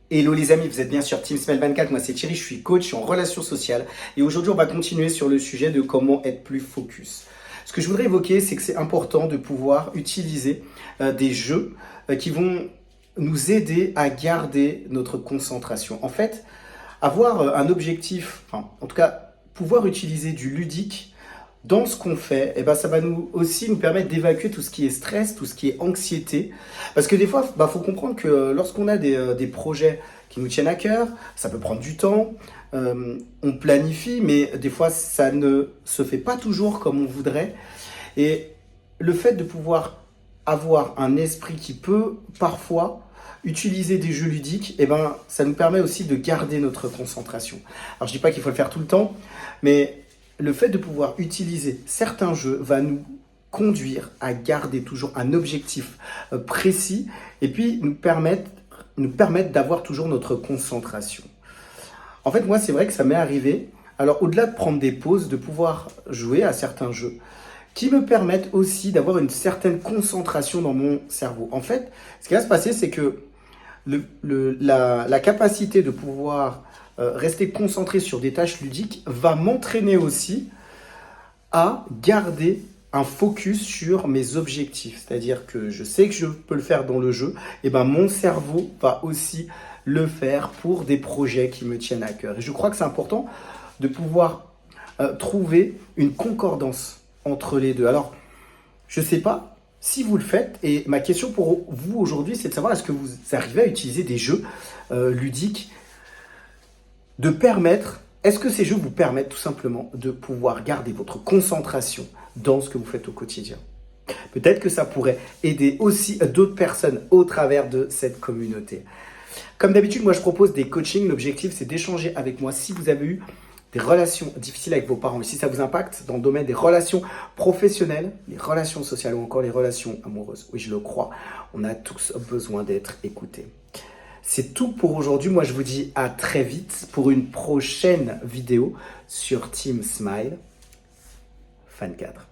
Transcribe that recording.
Hello les amis, vous êtes bien sur Team Smile 24, moi c'est Thierry, je suis coach en relations sociales et aujourd'hui on va continuer sur le sujet de comment être plus focus. Ce que je voudrais évoquer, c'est que c'est important de pouvoir utiliser des jeux qui vont nous aider à garder notre concentration. En fait, avoir un objectif, enfin, en tout cas pouvoir utiliser du ludique dans ce qu'on fait, eh ben, ça va nous permettre d'évacuer tout ce qui est stress, tout ce qui est anxiété. Parce que des fois, faut comprendre que lorsqu'on a des projets qui nous tiennent à cœur, ça peut prendre du temps, on planifie, mais des fois, ça ne se fait pas toujours comme on voudrait. Et le fait de pouvoir avoir un esprit qui peut parfois utiliser des jeux ludiques, eh ben, ça nous permet aussi de garder notre concentration. Alors, je dis pas qu'il faut le faire tout le temps, mais le fait de pouvoir utiliser certains jeux va nous conduire à garder toujours un objectif précis et puis nous permettre d'avoir toujours notre concentration. En fait, moi, c'est vrai que ça m'est arrivé, alors au-delà de prendre des pauses, de pouvoir jouer à certains jeux qui me permettent aussi d'avoir une certaine concentration dans mon cerveau. En fait, ce qui va se passer, c'est que la capacité de pouvoir rester concentré sur des tâches ludiques va m'entraîner aussi à garder un focus sur mes objectifs. C'est-à-dire que je sais que je peux le faire dans le jeu, et ben mon cerveau va aussi le faire pour des projets qui me tiennent à cœur. Et je crois que c'est important de pouvoir trouver une concordance entre les deux. Alors, je ne sais pas si vous le faites, et ma question pour vous aujourd'hui, c'est de savoir est-ce que vous arrivez à utiliser des jeux ludiques est-ce que ces jeux vous permettent tout simplement de pouvoir garder votre concentration dans ce que vous faites au quotidien? Peut-être que ça pourrait aider aussi d'autres personnes au travers de cette communauté. Comme d'habitude, moi je propose des coachings. L'objectif c'est d'échanger avec moi si vous avez eu des relations difficiles avec vos parents et si ça vous impacte dans le domaine des relations professionnelles, les relations sociales ou encore les relations amoureuses. Oui, je le crois, on a tous besoin d'être écoutés. C'est tout pour aujourd'hui. Moi, je vous dis à très vite pour une prochaine vidéo sur Team Smile 24.